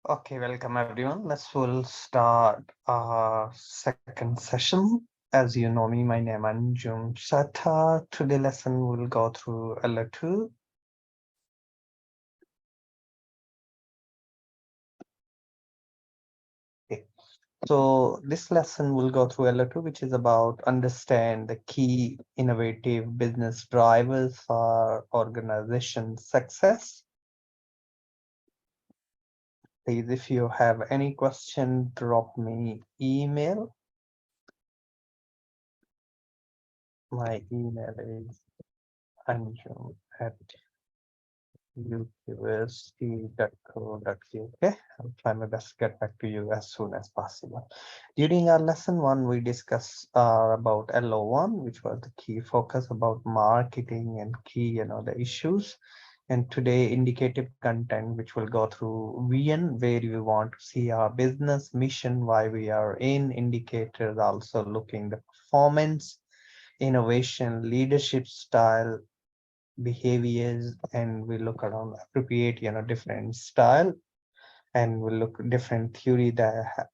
Okay, welcome everyone. We'll start our second session. As you know me, my name is Anjum Sata. Today lesson will go through LO2. Okay. So this lesson will go through LO2, which is about understand the key innovative business drivers for organization success. Please, if you have any question, drop me email. My email is anjum@university.co.uk. I'll try my best to get back to you as soon as possible. During our lesson one, we discussed about LO1, which was the key focus about marketing and key, the issues. And today, indicative content, which will go through VN, where we want to see our business mission, why we are in indicators, also looking the performance, innovation, leadership style, behaviors, and we look around appropriate different style, and we look different theory that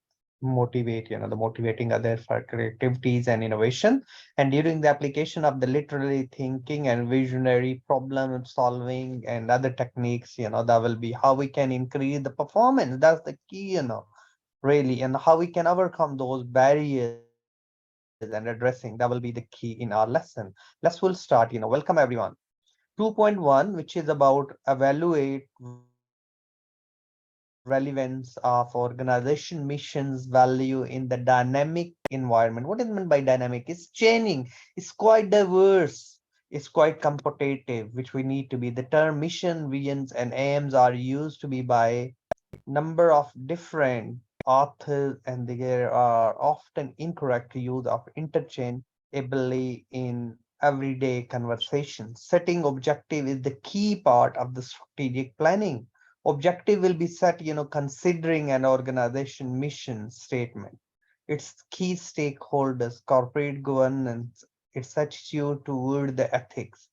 motivate the motivating other for creativities and innovation. And during the application of the literary thinking and visionary problem solving and other techniques, that will be how we can increase the performance. That's the key, really, and how we can overcome those barriers and addressing, that will be the key in our lesson. We'll start. Welcome everyone. 2.1, which is about evaluate relevance of organization missions value in the dynamic environment. What is meant by dynamic? It's changing, it's quite diverse, it's quite competitive, which we need to be. The term mission, visions, and aims are used to be by number of different authors, and there are often incorrect use of interchangeably in everyday conversation. Setting objective is the key part of the strategic planning. Objective will be set, considering an organization mission statement, its key stakeholders, corporate governance, its attitude toward the ethics.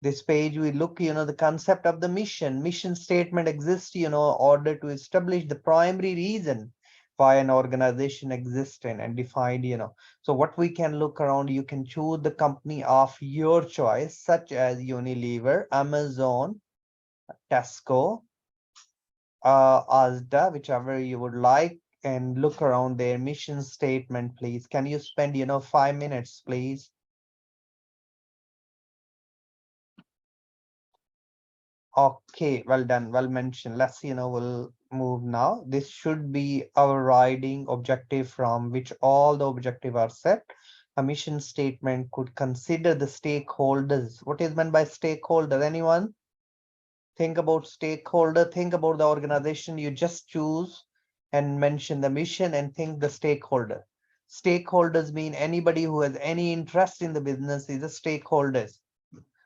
This page we look, the concept of the mission statement exists, order to establish the primary reason why an organization exists and defined, so what we can look around, you can choose the company of your choice, such as Unilever, Amazon, Tesco, Asda, whichever you would like, and look around their mission statement. Please, can you spend 5 minutes, please? Okay, well done, well mentioned. Let's, we'll move now. This should be our riding objective from which all the objectives are set. A mission statement could consider the stakeholders. What is meant by stakeholder? Anyone? Think about stakeholder, think about the organization you just choose and mention the mission and think the stakeholder. Stakeholders mean anybody who has any interest in the business is a stakeholders.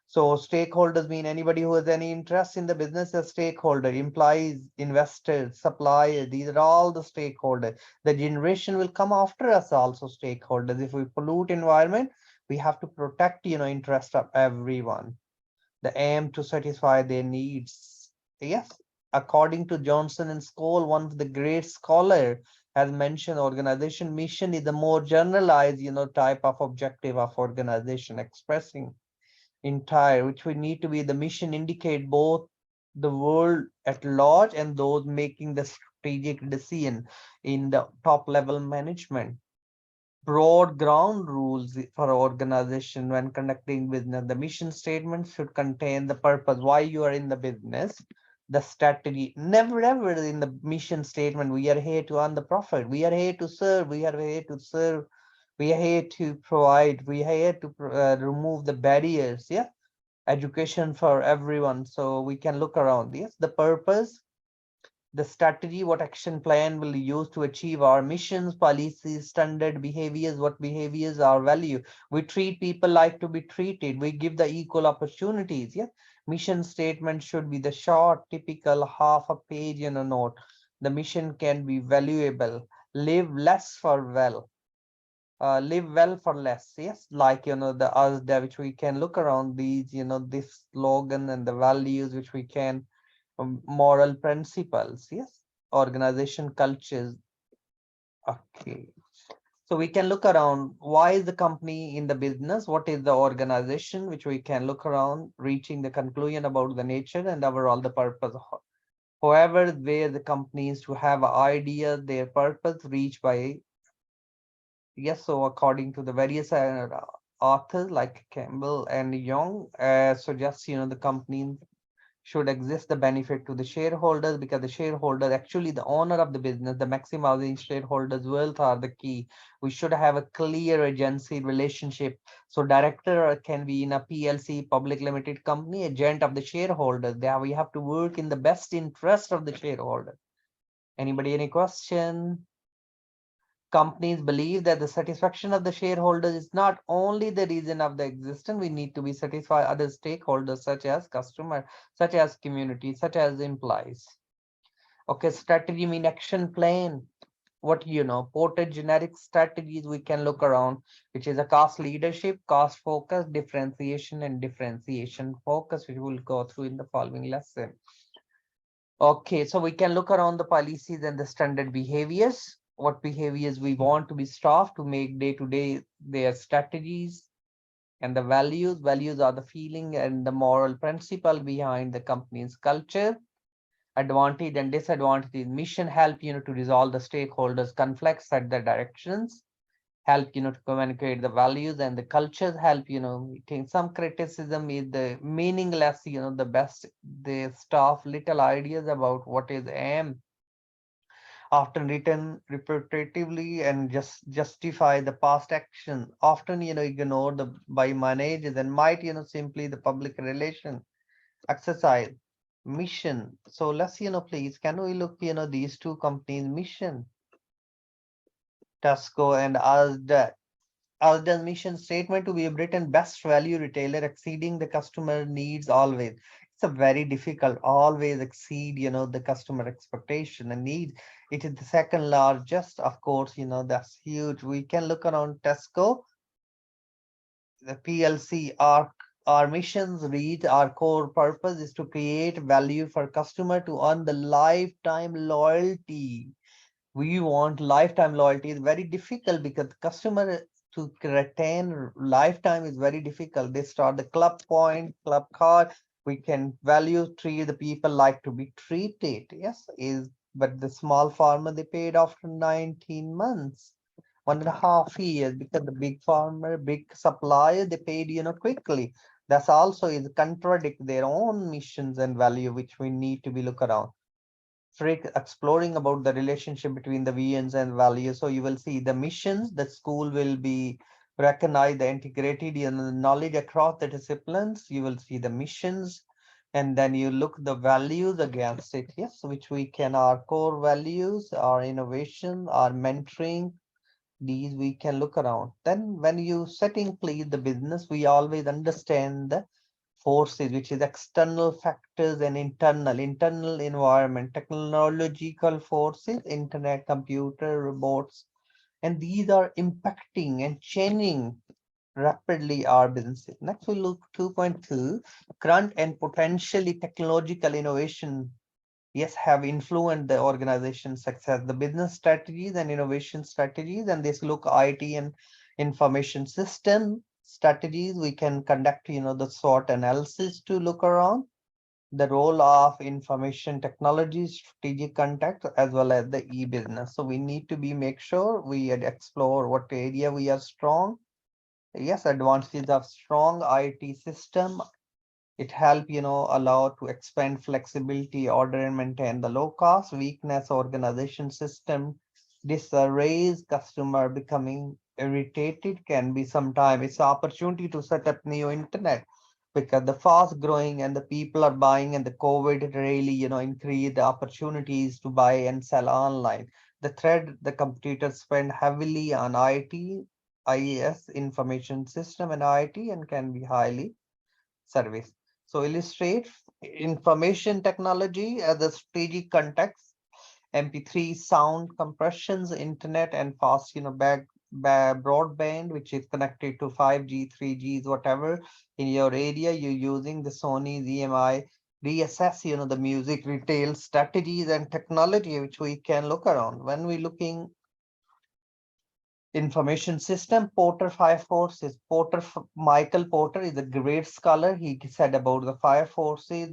So stakeholders mean anybody who has any interest in the business, a stakeholder, employees, investors, suppliers, these are all the stakeholders. The generation will come after us also stakeholders. If we pollute environment, we have to protect, interest of everyone. The aim to satisfy their needs. Yes, according to Johnson and Scholl, one of the great scholar has mentioned organization mission is the more generalized, type of objective of organization expressing entire, which we need to be the mission indicate both the world at large and those making the strategic decision in the top level management. Broad ground rules for organization when conducting business. The mission statement should contain the purpose, why you are in the business, the strategy. Never ever in the mission statement, we are here to earn the profit. We are here to serve. We are here to serve. We are here to provide. We are here to remove the barriers. Yeah, education for everyone. So we can look around. Yes, the purpose, the strategy, what action plan will use to achieve our missions, policies, standard behaviors, what behaviors are value. We treat people like to be treated. We give the equal opportunities. Yeah. Mission statement should be the short, typical half a page in a note. The mission can be valuable. Live less for well. Live well for less. Yes, like the ASDA, which we can look around these, this slogan and the values which we can moral principles, yes, organization cultures. Okay. So we can look around why is the company in the business, what is the organization, which we can look around, reaching the conclusion about the nature and overall the purpose. However, where the companies to have an idea, their purpose reached by, yes, so according to the various authors like Campbell and Young, suggests, the company should exist the benefit to the shareholders, because the shareholder actually the owner of the business, the maximizing shareholders wealth are the key. We should have a clear agency relationship, so director can be in a PLC, public limited company, agent of the shareholders. There we have to work in the best interest of the shareholder. Anybody any question? Companies believe that the satisfaction of the shareholders is not only the reason of the existence. We need to be satisfied other stakeholders such as customer, such as community, such as employees. Okay, strategy mean action plan. What ported generic strategies we can look around, which is a cost leadership, cost focus, differentiation, and differentiation focus, which we'll go through in the following lesson. Okay, so we can look around the policies and the standard behaviors. What behaviors we want to be staff to make day-to-day their strategies, and the values. Values are the feeling and the moral principle behind the company's culture. Advantage and disadvantage. Mission help to resolve the stakeholders' conflicts, set the directions, help to communicate the values, and the cultures help think some criticism is the meaningless, the best the staff little ideas about what is aim, often written repetitively and just justify the past action, often ignore the by managers, and might simply the public relation exercise. Mission. So let's please can we look these two companies mission, Tesco and Asda. Asda's mission statement to be a Britain best value retailer, exceeding the customer needs always. It's a very difficult, always exceed, the customer expectation and need. It is the second largest, of course, that's huge. We can look around Tesco, the PLC, our missions read, our core purpose is to create value for customer to earn the lifetime loyalty. We want lifetime loyalty is very difficult because customer to retain lifetime is very difficult. They start the club point, club card. We can value treat the people like to be treated. Yes, is but the small farmer they paid after 19 months, 1.5 years, because the big farmer, big supplier, they paid quickly. That's also is contradict their own missions and value, which we need to be look around. Exploring about the relationship between the visions and values. So you will see the missions, the school will be recognize the integrated knowledge across the disciplines. You will see the missions, and then you look the values against it. Yes, which we can our core values, our innovation, our mentoring. These we can look around. Then when you setting place the business, we always understand the forces, which is external factors and internal environment, technological forces, internet, computer, robots, and these are impacting and changing rapidly our businesses. Next, we look 2.2, current and potentially technological innovation, yes, have influenced the organization success, the business strategies and innovation strategies, and this look IT and information system strategies. We can conduct, the SWOT analysis to look around the role of information technology, strategic contact, as well as the e-business. So we need to be make sure we explore what area we are strong. Yes, advantages of strong IT system. It help, allow to expand flexibility, order and maintain the low cost. Weakness, organization system disarrays, customer becoming irritated can be sometime. It's opportunity to set up new internet because the fast growing and the people are buying, and the COVID really, increase the opportunities to buy and sell online. The thread, the competitors spend heavily on IT, IES, information system and IT, and can be highly service. So illustrate information technology as a strategic context, MP3 sound compressions, internet, and fast, broadband, which is connected to 5G, 3Gs, whatever in your area you're using the Sony ZMI reassess, the music retail strategies and technology, which we can look around. When we looking information system, Porter Fire Forces, Michael Porter is a great scholar. He said about the fire forces,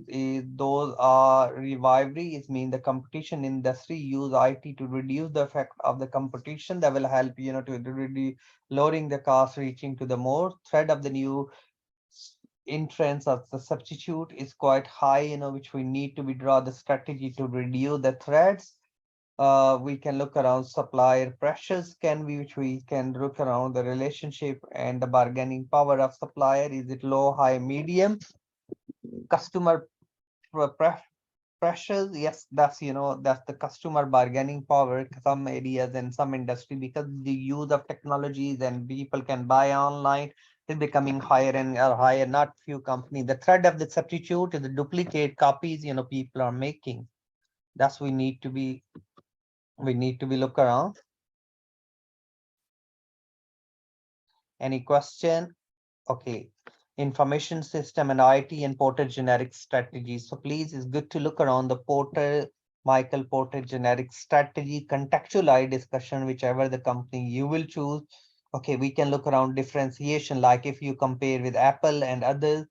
those are rivalry. It means the competition industry use IT to reduce the effect of the competition. That will help, to really lowering the cost, reaching to the more threat of the new entrance of the substitute is quite high, which we need to be draw the strategy to reduce the threats. We can look around supplier pressures can be, which we can look around the relationship and the bargaining power of supplier. Is it low, high, medium? Customer pressures, yes, that's the customer bargaining power. Some areas and some industry, because the use of technologies and people can buy online is becoming higher and higher. Not few companies. The threat of the substitute is the duplicate copies. People are making. That's we need to be look around. Any question? Okay. Information system and IT and Porter generic strategies. So please, it's good to look around the Michael Porter generic strategy, contextualized discussion, whichever the company you will choose. Okay, we can look around differentiation, like if you compare with Apple and others.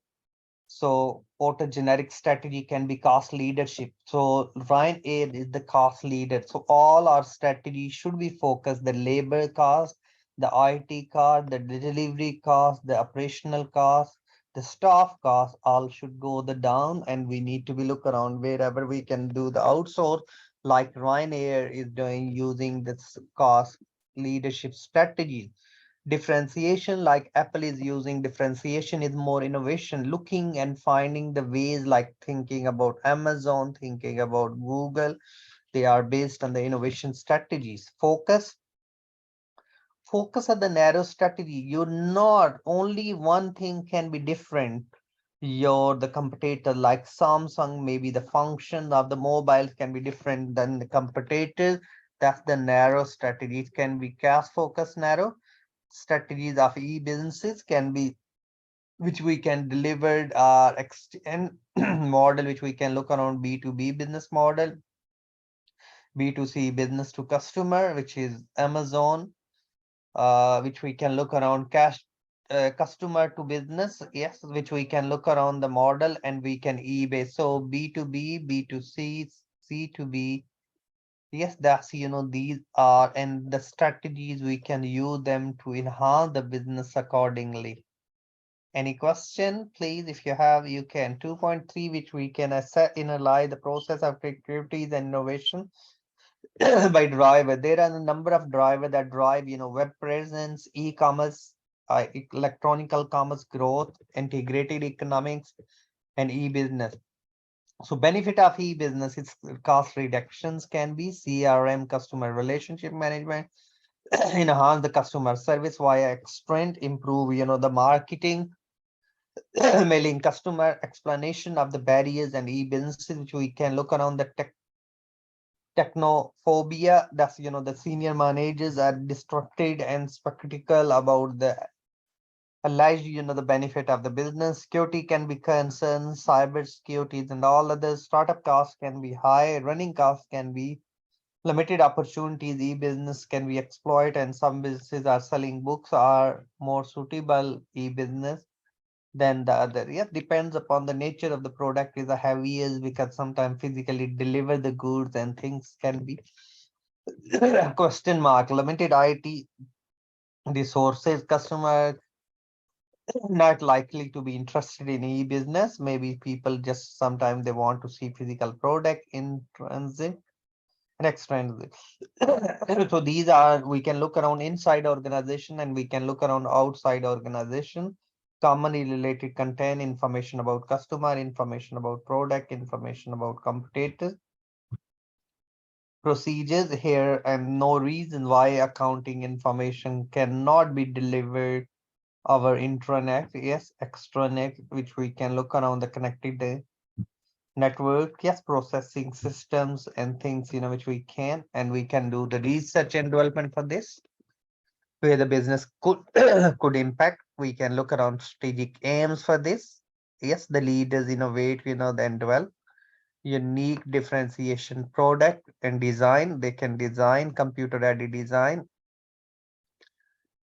So Porter generic strategy can be cost leadership. So Ryanair is the cost leader. So all our strategy should be focused the labor cost, the IT cost, the delivery cost, the operational cost, the staff cost, all should go the down, and we need to be look around wherever we can do the outsource, like Ryanair is doing using this cost leadership strategy. Differentiation, like Apple is using differentiation, is more innovation, looking and finding the ways, like thinking about Amazon, thinking about Google. They are based on the innovation strategies. Focus on the narrow strategy. You're not only one thing can be different. Your the competitor, like Samsung, maybe the function of the mobiles can be different than the competitors. That's the narrow strategy. It can be cash focus narrow strategies of e-businesses can be, which we can deliver extend model, which we can look around B2B business model, B2C business to customer, which is Amazon, which we can look around cash customer to business, yes, which we can look around the model, and we can eBay. So B2B, B2C, C2B. Yes, that's, these are, and the strategies we can use them to enhance the business accordingly. Any question, please? If you have, you can. 2.3, which we can analyze the process of activities and innovation by driver. There are a number of drivers that drive, web presence, e-commerce, electronical commerce growth, integrated economics, and e-business. So benefit of e-business is cost reductions can be CRM, customer relationship management, enhance the customer service via extend, improve, the marketing, mailing customer explanation of the barriers and e-businesses, which we can look around the technophobia. That's, the senior managers are distracted and skeptical about the alleged, the benefit of the business. Security can be concerned, cyber securities and all other. Startup costs can be high, running costs can be limited opportunities, e-business can be exploited, and some businesses are selling books are more suitable e-business than the other. Yeah, depends upon the nature of the product is the heaviest, because sometimes physically deliver the goods and things can be question mark. Limited IT resources, customer not likely to be interested in e-business. Maybe people just sometimes they want to see physical product in transit and extrinsic. So these are, we can look around inside organization and we can look around outside organization. Commonly related content, information about customer, information about product, information about competitors. Procedures here, and no reason why accounting information cannot be delivered our intranet, yes, extranet, which we can look around the connected network, yes, processing systems and things, which we can, and we can do the research and development for this, where the business could could impact. We can look around strategic aims for this. Yes, the leaders innovate, then develop unique differentiation product and design. They can design computer ready design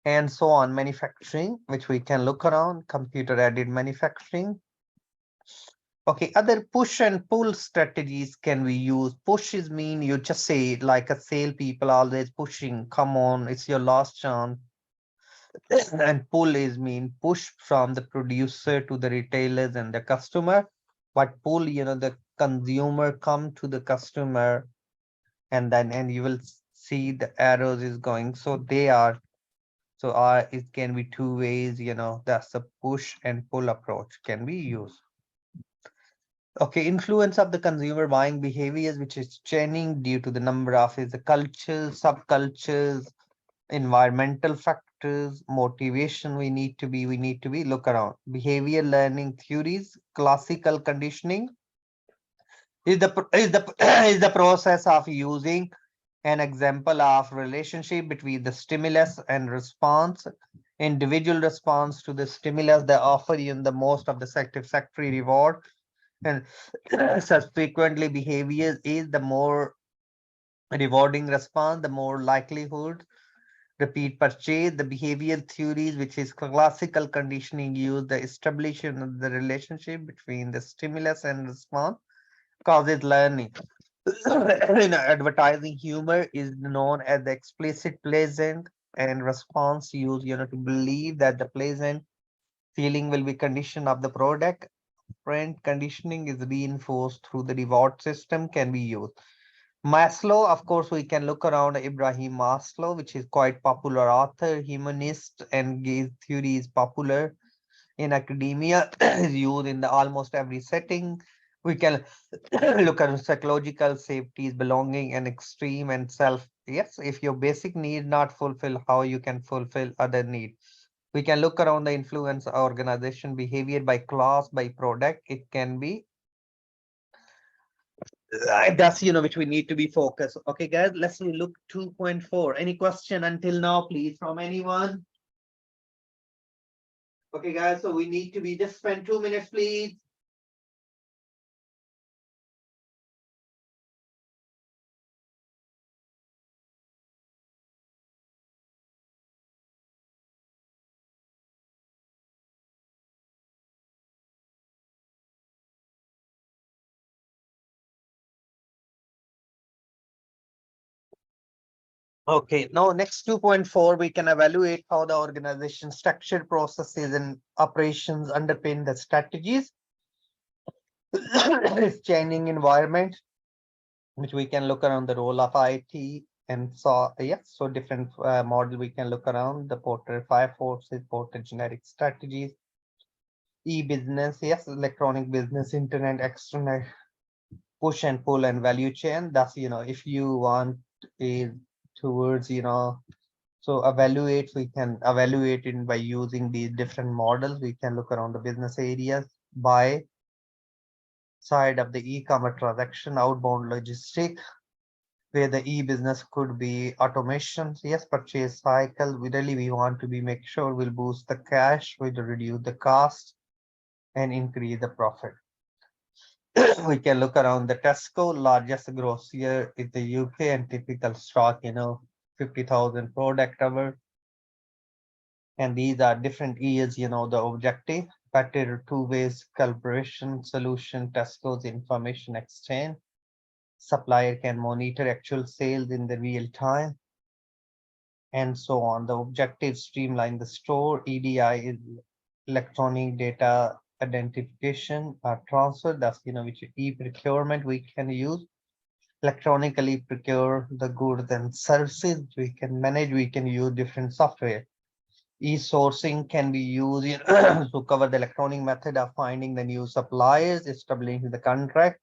and so on. Manufacturing, which we can look around, computer aided manufacturing. Okay, other push and pull strategies can we use. Push is mean you just say like a sale people always pushing, come on, it's your last chance. And pull is mean push from the producer to the retailers and the customer. But pull, the consumer come to the customer and you will see the arrows is going. So they are, so it can be two ways, that's the push and pull approach can be used. Okay, influence of the consumer buying behaviors, which is changing due to the number of is the cultures, subcultures, environmental factors, motivation. We need to be look around. Behavior learning theories, classical conditioning is the process of using an example of relationship between the stimulus and response. Individual response to the stimulus, they offer you the most of the satisfactory reward, and subsequently behavior is the more rewarding response, the more likelihood repeat purchase. The behavioral theories, which is classical conditioning, use the establishment of the relationship between the stimulus and response causes learning. In advertising, humor is known as the explicit pleasant and response use, to believe that the pleasant feeling will be condition of the product. Friend conditioning is reinforced through the reward system can be used. Maslow, of course, we can look around Ibrahim Maslow, which is quite popular author, humanist, and his theory is popular in academia, is used in the almost every setting. We can look at psychological safety, belonging, and extreme and self. Yes, if your basic need not fulfill, how you can fulfill other need. We can look around the influence organization behavior by class, by product. It can be that's which we need to be focused. Okay, guys, let's look 2.4. Any question until now, please, from anyone? Okay, guys, so we need to be just spend 2 minutes, please. Okay, now next 2.4, we can evaluate how the organization structured processes and operations underpin the strategies. It's changing environment, which we can look around the role of IT and so yes, so different model we can look around the Porter 5 forces, Porter generic strategies, e-business, yes, electronic business, internet, external push and pull and value chain. That's if you want is towards so evaluate, we can evaluate it by using these different models. We can look around the business areas by side of the e-commerce transaction, outbound logistic, where the e-business could be automation. Yes, purchase cycle. We want to be make sure we'll boost the cash, we'll reduce the cost and increase the profit. We can look around the Tesco, largest grocer in the UK and typical stock, 50,000 product cover. And these are different years, the objective, better two ways collaboration solution, Tesco's information exchange. Supplier can monitor actual sales in the real time and so on. The objective streamline the store. EDI is electronic data identification transfer. That's which e-procurement we can use electronically procure the goods and services. We can manage. We can use different software. E-sourcing can be used to cover the electronic method of finding the new suppliers, establishing the contract.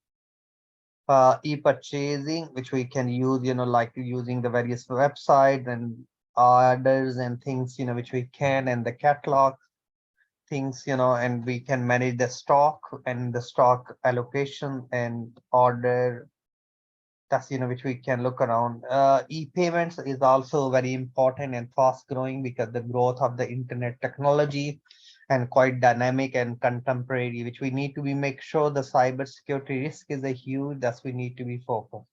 E-purchasing, which we can use, like using the various websites and orders and things, which we can, and the catalog things, and we can manage the stock and the stock allocation and order. That's which we can look around. E-payments is also very important and fast growing because the growth of the internet technology. and quite dynamic and contemporary, which we need to be make sure the cybersecurity risk is a huge, that's we need to be focused.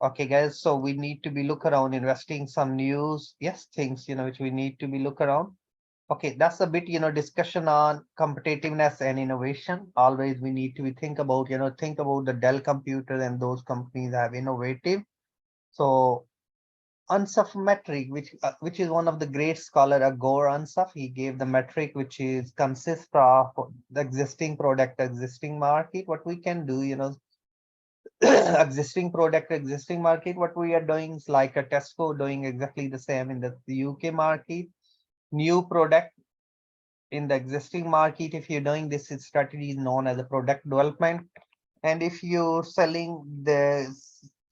Okay, guys, so we need to be look around investing some news, yes, things, which we need to be look around. Okay, that's a bit, discussion on competitiveness and innovation. Always we need to be think about, think about the Dell computer and those companies have innovative. So Unsuf metric, which is one of the great scholar, Agor Unsuf, he gave the metric which is consists of the existing product, existing market. What we can do, existing product, existing market. What we are doing is like a Tesco doing exactly the same in the UK market. New product in the existing market. If you're doing this strategy is known as a product development. And if you're selling the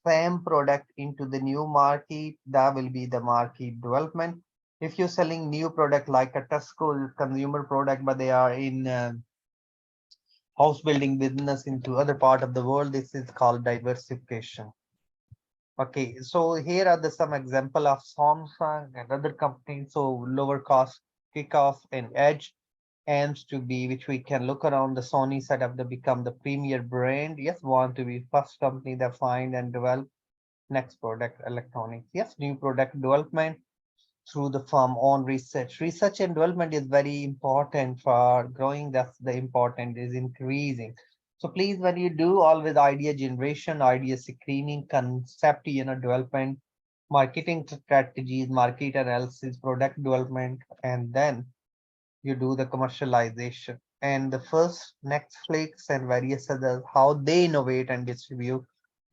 same product into the new market, that will be the market development. If you're selling new product like a Tesco consumer product, but they are in house building business into other part of the world, this is called diversification. Okay, so here are some example of Samsung and other companies. So lower cost, Kickoff and Edge aims to be, which we can look around the Sony setup to become the premier brand. Yes, want to be first company that find and develop next product electronics. Yes, new product development through the firm on research. Research and development is very important for growing. That's the important is increasing. So please, when you do always idea generation, idea screening, concept, development, marketing strategies, market analysis, product development, and then you do the commercialization. And the first Netflix and various others, how they innovate and distribute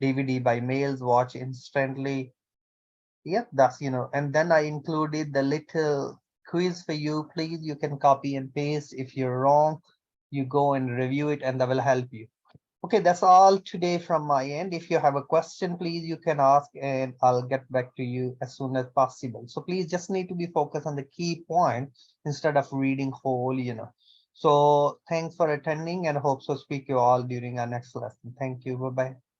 DVD by mails, watch instantly. Yep, that's, and then I included the little quiz for you. Please, you can copy and paste. If you're wrong, you go and review it and that will help you. Okay, that's all today from my end. If you have a question, please, you can ask and I'll get back to you as soon as possible. So please just need to be focused on the key point instead of reading whole. So thanks for attending and hope to speak you all during our next lesson. Thank you. Bye-bye.